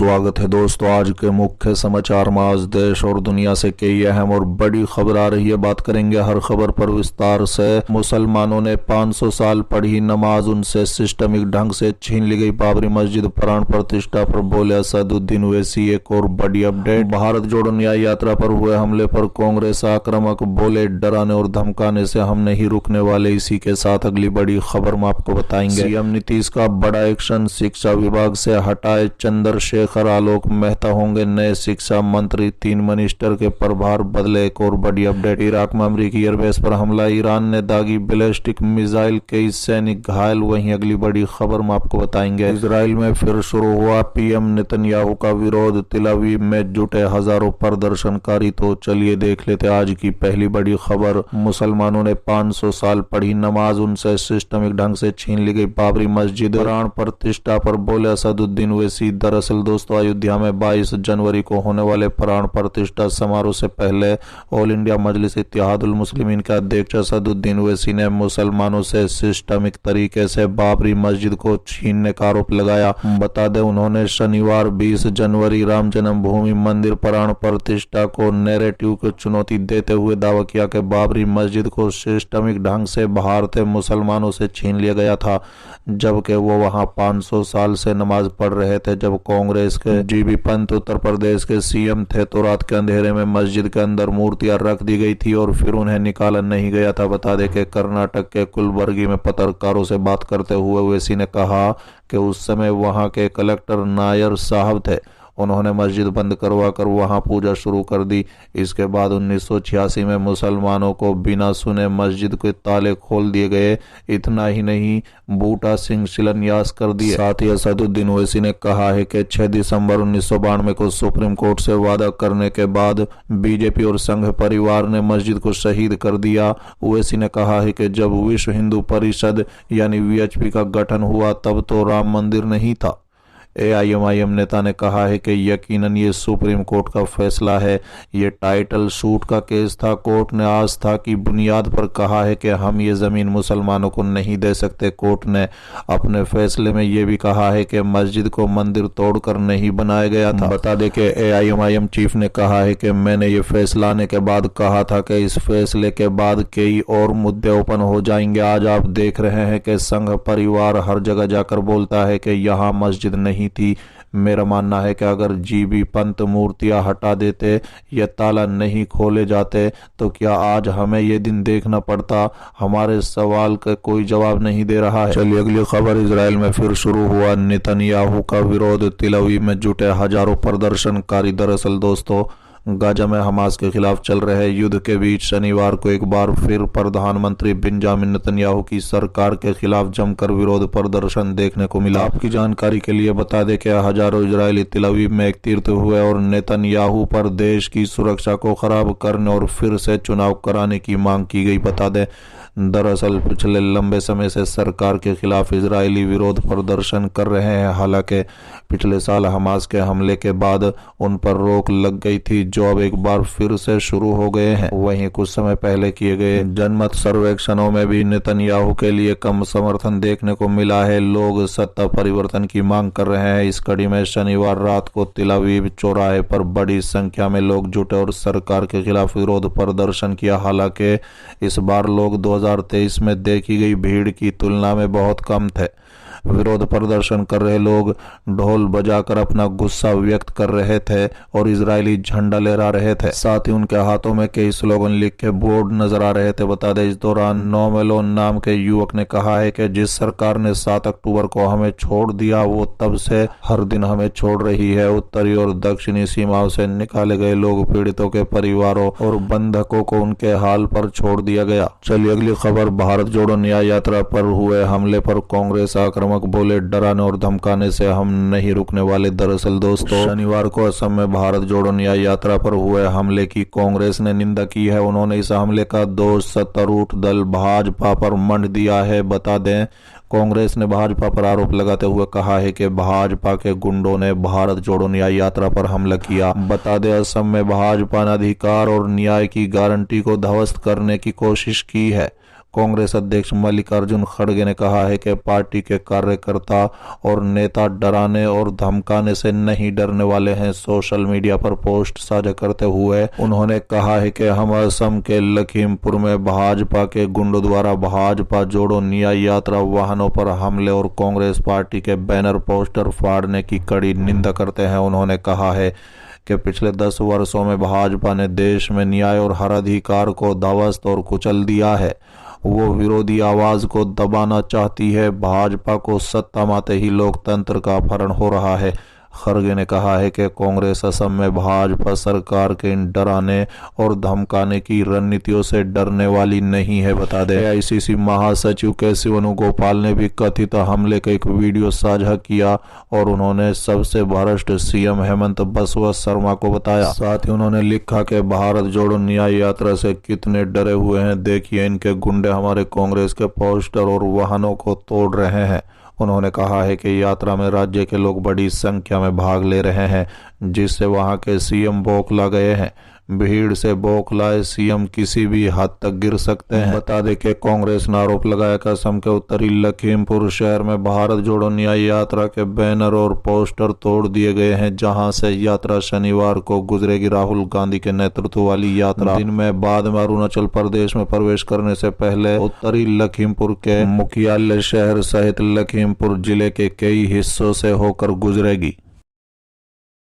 स्वागत है दोस्तों। आज के मुख्य समाचार में आज देश और दुनिया से कई अहम और बड़ी खबर आ रही है। बात करेंगे हर खबर पर विस्तार से। मुसलमानों ने 500 साल पढ़ी नमाज उनसे सिस्टमिक ढंग से छीन ली गई। बाबरी मस्जिद प्राण प्रतिष्ठा पर बोले असदुद्दीन ओवैसी। एक और बड़ी अपडेट, भारत जोड़ो न्याय यात्रा पर हुए हमले पर कांग्रेस आक्रामक, बोले डराने और धमकाने से हम नहीं रुकने वाले। इसी के साथ अगली बड़ी खबर में आपको बताएंगे। सीएम नीतीश का बड़ा एक्शन, शिक्षा विभाग से हटाए चंद्रशेखर, आलोक मेहता होंगे नए शिक्षा मंत्री। 3 मिनिस्टर के प्रभार बदले। एक और बड़ी अपडेट, इराक में अमेरिकी एयरबेस पर हमला, ईरान ने दागी बैलिस्टिक मिसाइल, कई सैनिक घायल। वहीं अगली बड़ी खबर में आपको बताएंगे। इजराइल में फिर शुरू हुआ पीएम नेतन्याहू का विरोध, तेल अवीव में जुटे हजारों प्रदर्शनकारी। तो चलिए देख लेते आज की पहली बड़ी खबर। मुसलमानों ने 500 साल पढ़ी नमाज उनसे सिस्टमिक ढंग से छीन ली गई। बाबरी मस्जिद प्राण प्रतिष्ठा पर बोले असदुद्दीन ओवैसी। दरअसल दोस्तों, अयोध्या में 22 जनवरी को होने वाले प्राण प्रतिष्ठा समारोह से पहले ऑल इंडिया मजलिस इत्तेहादुल मुस्लिमीन के अध्यक्ष असदुद्दीन ओवैसी ने मुसलमानों से सिस्टमिक तरीके से बाबरी मस्जिद को छीनने का आरोप लगाया। बता दें, उन्होंने शनिवार 20 जनवरी राम जन्मभूमि मंदिर प्राण प्रतिष्ठा को नैरेटिव को चुनौती देते हुए दावा किया कि बाबरी मस्जिद को सिस्टमिक ढंग से भारतीय मुसलमानों से छीन लिया गया था, जबकि वो वहां 500 साल से नमाज पढ़ रहे थे। जब कांग्रेस के जीबी पंत उत्तर प्रदेश के सीएम थे तो रात के अंधेरे में मस्जिद के अंदर मूर्तियां रख दी गई थी और फिर उन्हें निकाला नहीं गया था। बता दें कि कर्नाटक के कुलबर्गी में पत्रकारों से बात करते हुए ओवैसी ने कहा कि उस समय वहां के कलेक्टर नायर साहब थे, उन्होंने मस्जिद बंद करवाकर वहां पूजा शुरू कर दी। इसके बाद 1986 में मुसलमानों को बिना सुने मस्जिद के ताले खोल दिए गए। इतना ही नहीं, बूटा सिंह शिलान्यास कर दिए। साथ ही असदुद्दीन ओवैसी ने कहा है कि 6 दिसंबर 1992 को सुप्रीम कोर्ट से वादा करने के बाद बीजेपी और संघ परिवार ने मस्जिद को शहीद कर दिया। ओवैसी ने कहा है कि जब विश्व हिंदू परिषद यानी वीएचपी का गठन हुआ तब तो राम मंदिर नहीं था। एआईएमआईएम नेता ने कहा है कि यकीनन ये सुप्रीम कोर्ट का फैसला है, ये टाइटल शूट का केस था। कोर्ट ने आस्था की बुनियाद पर कहा है कि हम ये जमीन मुसलमानों को नहीं दे सकते। कोर्ट ने अपने फैसले में ये भी कहा है कि मस्जिद को मंदिर तोड़कर नहीं बनाया गया था। बता दें कि एआईएमआईएम चीफ ने कहा है कि मैंने ये फैसला आने के बाद कहा था कि इस फैसले के बाद कई और मुद्दे ओपन हो जाएंगे। आज आप देख रहे हैं कि संघ परिवार हर जगह जाकर बोलता है कि यहाँ मस्जिद नहीं थी। मेरा मानना है कि अगर जीबी पंत मूर्तियां हटा देते या ताला नहीं खोले जाते तो क्या आज हमें ये दिन देखना पड़ता। हमारे सवाल का कोई जवाब नहीं दे रहा है। चलिए अगली खबर, इजराइल में फिर शुरू हुआ नेतन्याहू का विरोध, तेल अवीव में जुटे हजारों प्रदर्शनकारी। दरअसल दोस्तों, गाजा में हमास के खिलाफ चल रहे युद्ध के बीच शनिवार को एक बार फिर प्रधानमंत्री बेंजामिन नेतन्याहू की सरकार के खिलाफ जमकर विरोध प्रदर्शन देखने को मिला। आपकी जानकारी के लिए बता दें कि हजारों इजरायली तेल अवीव में एकत्रित हुए और नेतन्याहू पर देश की सुरक्षा को खराब करने और फिर से चुनाव कराने की मांग की गई। बता दें, दरअसल पिछले लंबे समय से सरकार के खिलाफ इजरायली विरोध प्रदर्शन कर रहे हैं। हालांकि पिछले साल हमास के हमले के बाद उन पर रोक लग गई थी, जो अब एक बार फिर से शुरू हो गए हैं। वहीं कुछ समय पहले किए गए जनमत सर्वेक्षणों में भी नेतन्याहू के लिए कम समर्थन देखने को मिला है। लोग सत्ता परिवर्तन की मांग कर रहे हैं। इस कड़ी में शनिवार रात को तेल अवीव चौराहे पर बड़ी संख्या में लोग जुटे और सरकार के खिलाफ विरोध प्रदर्शन किया। हालांकि इस बार लोग 2023 में देखी गई भीड़ की तुलना में बहुत कम थे। विरोध प्रदर्शन कर रहे लोग ढोल बजाकर अपना गुस्सा व्यक्त कर रहे थे और इजरायली झंडा लहरा रहे थे। साथ ही उनके हाथों में कई स्लोगन लिख के बोर्ड नजर आ रहे थे। बता दें, इस दौरान नोमेलोन नाम के युवक ने कहा है कि जिस सरकार ने 7 अक्टूबर को हमें छोड़ दिया वो तब से हर दिन हमें छोड़ रही है। उत्तरी और दक्षिणी सीमाओं से निकाले गए लोग, पीड़ितों के परिवारों और बंधकों को उनके हाल पर छोड़ दिया गया। चलिए अगली खबर, भारत जोड़ो न्याय यात्रा पर हुए हमले पर कांग्रेस आक्रामक, बोले डराने और धमकाने से हम नहीं रुकने वाले। दरअसल दोस्तों, शनिवार को असम में भारत जोड़ो न्याय यात्रा पर हुए हमले की कांग्रेस ने निंदा की है। उन्होंने इस हमले का दोष सत्तारूढ़ दल भाजपा पर मंड दिया है। बता दें, कांग्रेस ने भाजपा पर आरोप लगाते हुए कहा है कि भाजपा के गुंडों ने भारत जोड़ो न्याय यात्रा पर हमला किया। बता दें, असम में भाजपा ने अधिकार और न्याय की गारंटी को ध्वस्त करने की कोशिश की है। कांग्रेस अध्यक्ष मल्लिकार्जुन खड़गे ने कहा है कि पार्टी के कार्यकर्ता और नेता डराने और धमकाने से नहीं डरने वाले हैं। सोशल मीडिया पर पोस्ट साझा करते हुए उन्होंने कहा है कि हम असम के लखीमपुर में भाजपा के गुंडों द्वारा भाजपा जोड़ो न्याय यात्रा वाहनों पर हमले और कांग्रेस पार्टी के बैनर पोस्टर फाड़ने की कड़ी निंदा करते हैं। उन्होंने कहा है कि पिछले 10 वर्षों में भाजपा ने देश में न्याय और हर अधिकार को ध्वस्त और कुचल दिया है। वो विरोधी आवाज को दबाना चाहती है। भाजपा को सत्ता में आते ही लोकतंत्र का अपहरण हो रहा है। खड़गे ने कहा है कि कांग्रेस असम में भाजपा सरकार के इन डराने और धमकाने की रणनीतियों से डरने वाली नहीं है। बता दें, एआईसीसी महासचिव केसी वेणुगोपाल ने भी कथित हमले का एक वीडियो साझा किया और उन्होंने सबसे भ्रष्ट सीएम हेमंत बिस्वा शर्मा को बताया। साथ ही उन्होंने लिखा कि भारत जोड़ो न्याय यात्रा से कितने डरे हुए हैं, देखिए इनके गुंडे हमारे कांग्रेस के पोस्टर और वाहनों को तोड़ रहे हैं। उन्होंने कहा है कि यात्रा में राज्य के लोग बड़ी संख्या में भाग ले रहे हैं, जिससे वहां के सीएम बौखला गए हैं। भीड़ से बौखलाए सीएम किसी भी हद तक गिर सकते हैं। बता दें कि कांग्रेस ने आरोप लगाया कि असम के उत्तरी लखीमपुर शहर में भारत जोड़ो न्याय यात्रा के बैनर और पोस्टर तोड़ दिए गए हैं, जहां से यात्रा शनिवार को गुजरेगी। राहुल गांधी के नेतृत्व वाली यात्रा दिन में बाद में अरुणाचल प्रदेश में प्रवेश करने से पहले उत्तरी लखीमपुर के मुख्यालय शहर सहित लखीमपुर जिले के कई हिस्सों से होकर गुजरेगी।